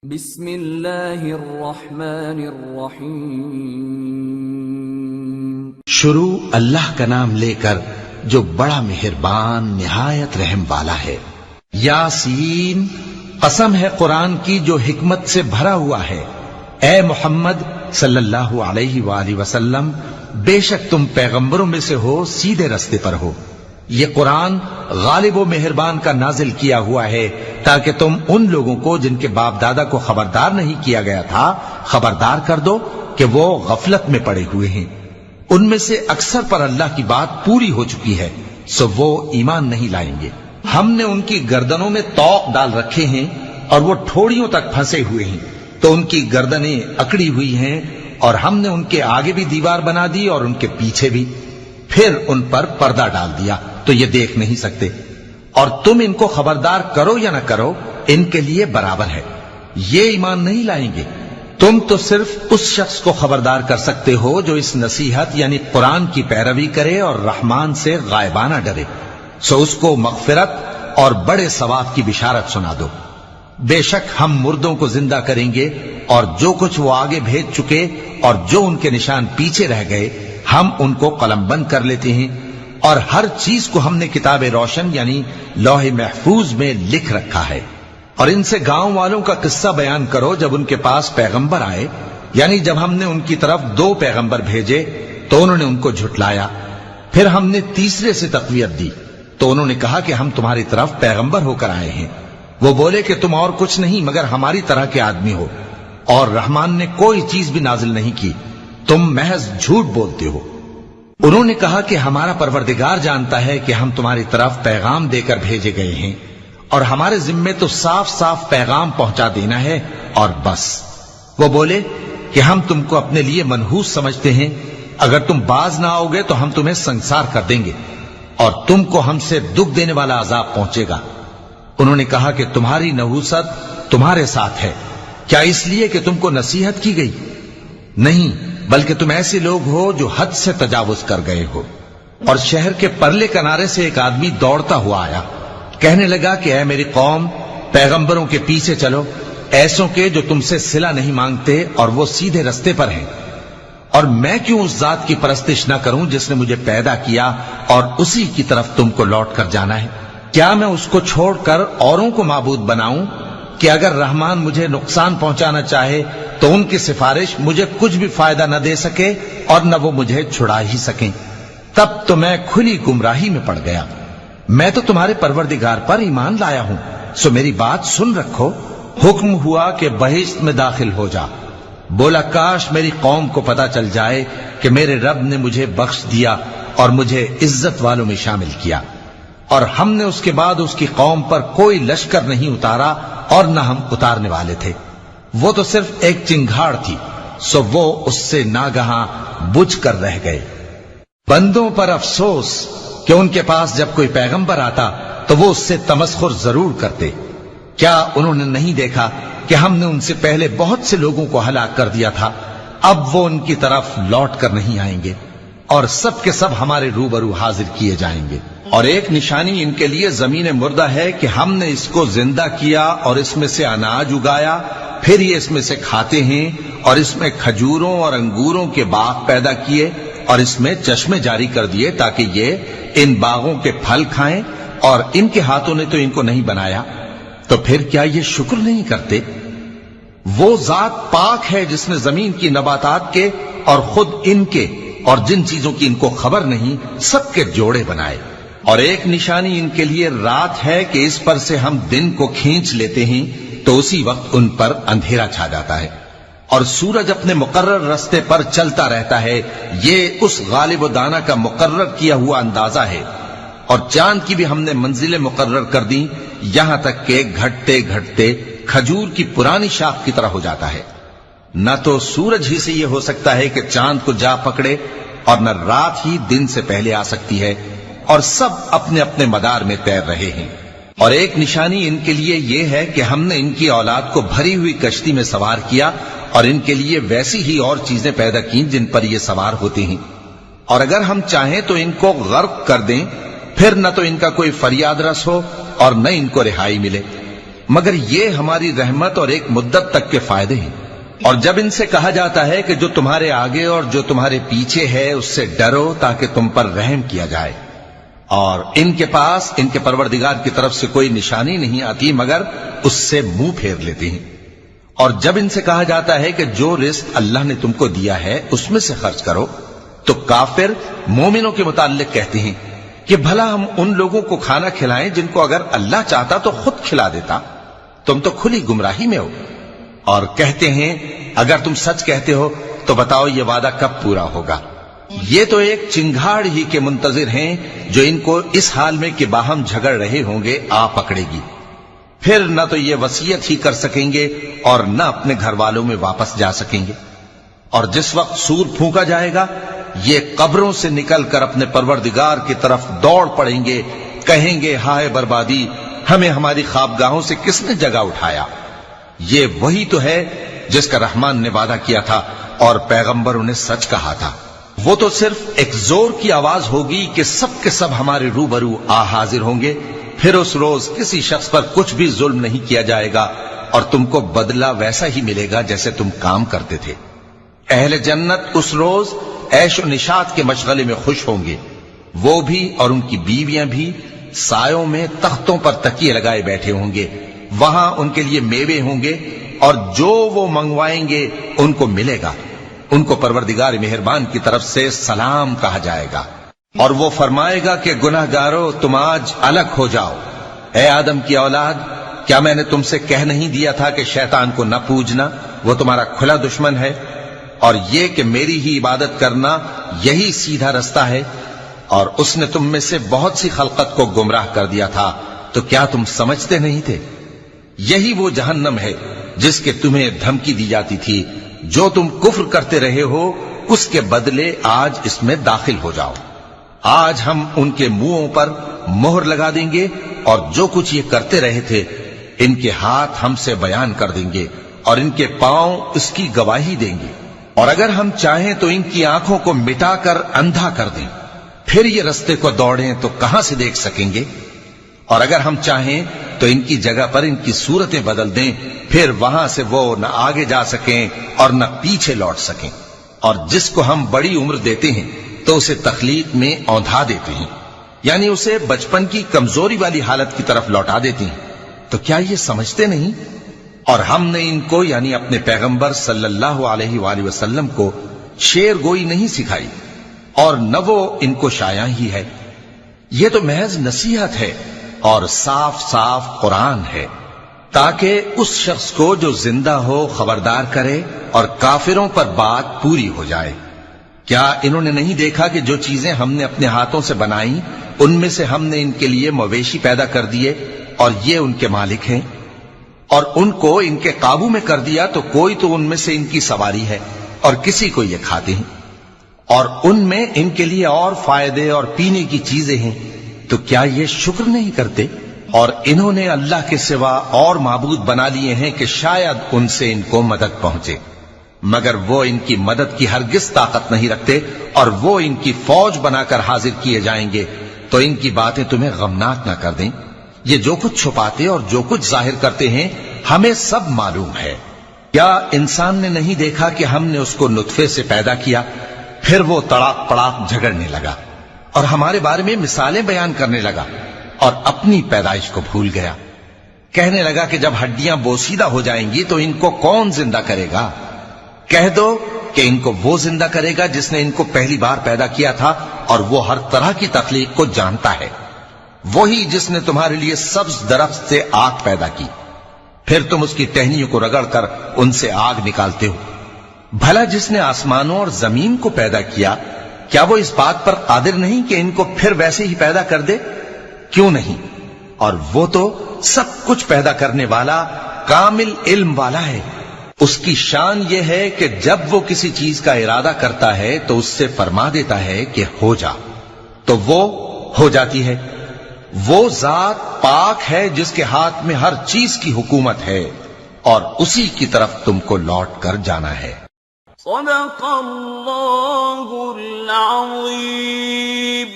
بسم اللہ الرحمن الرحیم۔ شروع اللہ کا نام لے کر جو بڑا مہربان نہایت رحم والا ہے۔ یاسین، قسم ہے قرآن کی جو حکمت سے بھرا ہوا ہے۔ اے محمد صلی اللہ علیہ وآلہ وسلم، بے شک تم پیغمبروں میں سے ہو، سیدھے رستے پر ہو۔ یہ قرآن غالب و مہربان کا نازل کیا ہوا ہے تاکہ تم ان لوگوں کو جن کے باپ دادا کو خبردار نہیں کیا گیا تھا خبردار کر دو کہ وہ غفلت میں پڑے ہوئے ہیں۔ ان میں سے اکثر پر اللہ کی بات پوری ہو چکی ہے، سو وہ ایمان نہیں لائیں گے۔ ہم نے ان کی گردنوں میں طوق ڈال رکھے ہیں اور وہ ٹھوڑیوں تک پھنسے ہوئے ہیں، تو ان کی گردنیں اکڑی ہوئی ہیں، اور ہم نے ان کے آگے بھی دیوار بنا دی اور ان کے پیچھے بھی، پھر ان پر پردہ ڈال دیا تو یہ دیکھ نہیں سکتے۔ اور تم ان کو خبردار کرو یا نہ کرو، ان کے لیے برابر ہے، یہ ایمان نہیں لائیں گے۔ تم تو صرف اس شخص کو خبردار کر سکتے ہو جو اس نصیحت یعنی قرآن کی پیروی کرے اور رحمان سے غائبانہ ڈرے، سو اس کو مغفرت اور بڑے ثواب کی بشارت سنا دو۔ بے شک ہم مردوں کو زندہ کریں گے، اور جو کچھ وہ آگے بھیج چکے اور جو ان کے نشان پیچھے رہ گئے ہم ان کو قلم بند کر لیتے ہیں، اور ہر چیز کو ہم نے کتاب روشن یعنی لوح محفوظ میں لکھ رکھا ہے۔ اور ان سے گاؤں والوں کا قصہ بیان کرو جب ان کے پاس پیغمبر آئے، یعنی جب ہم نے ان کی طرف 2 پیغمبر بھیجے تو انہوں نے ان کو جھٹلایا، پھر ہم نے تیسرے سے تقویت دی تو انہوں نے کہا کہ ہم تمہاری طرف پیغمبر ہو کر آئے ہیں۔ وہ بولے کہ تم اور کچھ نہیں مگر ہماری طرح کے آدمی ہو، اور رحمان نے کوئی چیز بھی نازل نہیں کی، تم محض جھوٹ بولتے ہو۔ انہوں نے کہا کہ ہمارا پروردگار جانتا ہے کہ ہم تمہاری طرف پیغام دے کر بھیجے گئے ہیں، اور ہمارے ذمے تو صاف صاف پیغام پہنچا دینا ہے اور بس۔ وہ بولے کہ ہم تم کو اپنے لیے منحوس سمجھتے ہیں، اگر تم باز نہ آؤ گے تو ہم تمہیں سنسار کر دیں گے اور تم کو ہم سے دکھ دینے والا عذاب پہنچے گا۔ انہوں نے کہا کہ تمہاری نحوست تمہارے ساتھ ہے، کیا اس لیے کہ تم کو نصیحت کی گئی؟ نہیں، بلکہ تم ایسے لوگ ہو جو حد سے تجاوز کر گئے ہو۔ اور شہر کے پرلے کنارے سے ایک آدمی دوڑتا ہوا آیا، کہنے لگا کہ اے میری قوم، پیغمبروں کے پیچھے چلو، ایسوں کے جو تم سے صلہ نہیں مانگتے اور وہ سیدھے رستے پر ہیں۔ اور میں کیوں اس ذات کی پرستش نہ کروں جس نے مجھے پیدا کیا اور اسی کی طرف تم کو لوٹ کر جانا ہے؟ کیا میں اس کو چھوڑ کر اوروں کو معبود بناؤں کہ اگر رحمان مجھے نقصان پہنچانا چاہے تو ان کی سفارش مجھے کچھ بھی فائدہ نہ دے سکے اور نہ وہ مجھے چھڑا ہی سکیں؟ تب تو میں کھلی گمراہی میں پڑ گیا۔ میں تو تمہارے پروردگار پر ایمان لایا ہوں، سو میری بات سن رکھو۔ حکم ہوا کہ بہشت میں داخل ہو جا۔ بولا کاش میری قوم کو پتا چل جائے کہ میرے رب نے مجھے بخش دیا اور مجھے عزت والوں میں شامل کیا، اور ہم نے اس کے بعد اس کی قوم پر کوئی لشکر نہیں اتارا اور نہ ہم اتارنے والے تھے۔ وہ تو صرف ایک چنگھاڑ تھی، سو وہ اس سے ناگہاں بجھ کر رہ گئے۔ بندوں پر افسوس کہ ان کے پاس جب کوئی پیغمبر آتا تو وہ اس سے تمسخر ضرور کرتے۔ کیا انہوں نے نہیں دیکھا کہ ہم نے ان سے پہلے بہت سے لوگوں کو ہلاک کر دیا تھا؟ اب وہ ان کی طرف لوٹ کر نہیں آئیں گے، اور سب کے سب ہمارے روبرو حاضر کیے جائیں گے۔ اور ایک نشانی ان کے لیے زمین مردہ ہے کہ ہم نے اس کو زندہ کیا اور اس میں سے اناج اگایا، پھر یہ اس میں سے کھاتے ہیں، اور اس میں کھجوروں اور انگوروں کے باغ پیدا کیے اور اس میں چشمے جاری کر دیے تاکہ یہ ان باغوں کے پھل کھائیں، اور ان کے ہاتھوں نے تو ان کو نہیں بنایا، تو پھر کیا یہ شکر نہیں کرتے؟ وہ ذات پاک ہے جس نے زمین کی نباتات کے اور خود ان کے اور جن چیزوں کی ان کو خبر نہیں سب کے جوڑے بنائے۔ اور ایک نشانی ان کے لیے رات ہے کہ اس پر سے ہم دن کو کھینچ لیتے ہیں تو اسی وقت ان پر اندھیرا چھا جاتا ہے، اور سورج اپنے مقرر رستے پر چلتا رہتا ہے۔ یہ اس غالب و دانا کا مقرر کیا ہوا اندازہ ہے۔ اور چاند کی بھی ہم نے منزلیں مقرر کر دی، یہاں تک کہ گھٹتے گھٹتے کھجور کی پرانی شاخ کی طرح ہو جاتا ہے۔ نہ تو سورج ہی سے یہ ہو سکتا ہے کہ چاند کو جا پکڑے، اور نہ رات ہی دن سے پہلے آ سکتی ہے، اور سب اپنے اپنے مدار میں تیر رہے ہیں۔ اور ایک نشانی ان کے لیے یہ ہے کہ ہم نے ان کی اولاد کو بھری ہوئی کشتی میں سوار کیا، اور ان کے لیے ویسی ہی اور چیزیں پیدا کی جن پر یہ سوار ہوتے ہیں، اور اگر ہم چاہیں تو ان کو غرق کر دیں، پھر نہ تو ان کا کوئی فریاد رس ہو اور نہ ان کو رہائی ملے۔ مگر یہ ہماری رحمت اور ایک مدت تک کے فائدے ہیں۔ اور جب ان سے کہا جاتا ہے کہ جو تمہارے آگے اور جو تمہارے پیچھے ہے اس سے ڈرو تاکہ تم پر رحم کیا جائے، اور ان کے پاس ان کے پروردگار کی طرف سے کوئی نشانی نہیں آتی مگر اس سے منہ پھیر لیتے ہیں۔ اور جب ان سے کہا جاتا ہے کہ جو رزق اللہ نے تم کو دیا ہے اس میں سے خرچ کرو، تو کافر مومنوں کے متعلق کہتے ہیں کہ بھلا ہم ان لوگوں کو کھانا کھلائیں جن کو اگر اللہ چاہتا تو خود کھلا دیتا، تم تو کھلی گمراہی میں ہو۔ اور کہتے ہیں اگر تم سچ کہتے ہو تو بتاؤ یہ وعدہ کب پورا ہوگا؟ یہ تو ایک چنگھاڑ ہی کے منتظر ہیں جو ان کو اس حال میں کہ باہم جھگڑ رہے ہوں گے آ پکڑے گی، پھر نہ تو یہ وصیت ہی کر سکیں گے اور نہ اپنے گھر والوں میں واپس جا سکیں گے۔ اور جس وقت سور پھونکا جائے گا یہ قبروں سے نکل کر اپنے پروردگار کی طرف دوڑ پڑیں گے، کہیں گے ہائے بربادی، ہمیں ہماری خوابگاہوں سے کس نے جگہ اٹھایا۔ یہ وہی تو ہے جس کا رحمان نے وعدہ کیا تھا اور پیغمبروں نے سچ کہا تھا۔ وہ تو صرف ایک زور کی آواز ہوگی کہ سب کے سب ہمارے روبرو آ حاضر ہوں گے، پھر اس روز کسی شخص پر کچھ بھی ظلم نہیں کیا جائے گا اور تم کو بدلہ ویسا ہی ملے گا جیسے تم کام کرتے تھے۔ اہل جنت اس روز عیش و نشاط کے مشغلے میں خوش ہوں گے، وہ بھی اور ان کی بیویاں بھی سایوں میں تختوں پر تکیے لگائے بیٹھے ہوں گے، وہاں ان کے لیے میوے ہوں گے اور جو وہ منگوائیں گے ان کو ملے گا، ان کو پروردگار مہربان کی طرف سے سلام کہا جائے گا، اور وہ فرمائے گا کہ گناہ گارو تم آج الگ ہو جاؤ۔ اے آدم کی اولاد، کیا میں نے تم سے کہہ نہیں دیا تھا کہ شیطان کو نہ پوجنا، وہ تمہارا کھلا دشمن ہے، اور یہ کہ میری ہی عبادت کرنا یہی سیدھا رستہ ہے، اور اس نے تم میں سے بہت سی خلقت کو گمراہ کر دیا تھا، تو کیا تم سمجھتے نہیں تھے؟ یہی وہ جہنم ہے جس کے تمہیں دھمکی دی جاتی تھی، جو تم کفر کرتے رہے ہو اس کے بدلے آج اس میں داخل ہو جاؤ۔ آج ہم ان کے منہوں پر مہر لگا دیں گے اور جو کچھ یہ کرتے رہے تھے ان کے ہاتھ ہم سے بیان کر دیں گے اور ان کے پاؤں اس کی گواہی دیں گے، اور اگر ہم چاہیں تو ان کی آنکھوں کو مٹا کر اندھا کر دیں، پھر یہ رستے کو دوڑیں تو کہاں سے دیکھ سکیں گے، اور اگر ہم چاہیں تو ان کی جگہ پر ان کی صورتیں بدل دیں، پھر وہاں سے وہ نہ آگے جا سکیں اور نہ پیچھے لوٹ سکیں۔ اور جس کو ہم بڑی عمر دیتے ہیں تو اسے تخلیق میں اوندھا دیتے ہیں، یعنی اسے بچپن کی کمزوری والی حالت کی طرف لوٹا دیتے ہیں، تو کیا یہ سمجھتے نہیں؟ اور ہم نے ان کو یعنی اپنے پیغمبر صلی اللہ علیہ وآلہ وسلم کو شعر گوئی نہیں سکھائی، اور نہ وہ ان کو شایع ہی ہے، یہ تو محض نصیحت ہے اور صاف صاف قرآن ہے، تاکہ اس شخص کو جو زندہ ہو خبردار کرے اور کافروں پر بات پوری ہو جائے۔ کیا انہوں نے نہیں دیکھا کہ جو چیزیں ہم نے اپنے ہاتھوں سے بنائیں ان میں سے ہم نے ان کے لیے مویشی پیدا کر دیے اور یہ ان کے مالک ہیں، اور ان کو ان کے قابو میں کر دیا تو کوئی تو ان میں سے ان کی سواری ہے اور کسی کو یہ کھاتے ہیں، اور ان میں ان کے لیے اور فائدے اور پینے کی چیزیں ہیں، تو کیا یہ شکر نہیں کرتے؟ اور انہوں نے اللہ کے سوا اور معبود بنا لیے ہیں کہ شاید ان سے ان کو مدد پہنچے، مگر وہ ان کی مدد کی ہرگز طاقت نہیں رکھتے، اور وہ ان کی فوج بنا کر حاضر کیے جائیں گے تو ان کی باتیں تمہیں غمناک نہ کر دیں۔ یہ جو کچھ چھپاتے اور جو کچھ ظاہر کرتے ہیں ہمیں سب معلوم ہے۔ کیا انسان نے نہیں دیکھا کہ ہم نے اس کو نطفے سے پیدا کیا، پھر وہ تڑاک پڑاک جھگڑنے لگا اور ہمارے بارے میں مثالیں بیان کرنے لگا اور اپنی پیدائش کو بھول گیا، کہنے لگا کہ جب ہڈیاں بوسیدہ ہو جائیں گی تو ان کو کون زندہ کرے گا؟ کہہ دو کہ ان کو وہ زندہ کرے گا جس نے ان کو پہلی بار پیدا کیا تھا، اور وہ ہر طرح کی تخلیق کو جانتا ہے، وہی جس نے تمہارے لیے سبز درخت سے آگ پیدا کی، پھر تم اس کی ٹہنیوں کو رگڑ کر ان سے آگ نکالتے ہو۔ بھلا جس نے آسمانوں اور زمین کو پیدا کیا، کیا وہ اس بات پر قادر نہیں کہ ان کو پھر ویسے ہی پیدا کر دے؟ کیوں نہیں؟ اور وہ تو سب کچھ پیدا کرنے والا کامل علم والا ہے۔ اس کی شان یہ ہے کہ جب وہ کسی چیز کا ارادہ کرتا ہے تو اس سے فرما دیتا ہے کہ ہو جا، تو وہ ہو جاتی ہے۔ وہ ذات پاک ہے جس کے ہاتھ میں ہر چیز کی حکومت ہے، اور اسی کی طرف تم کو لوٹ کر جانا ہے۔ صدق اللہ العظیم۔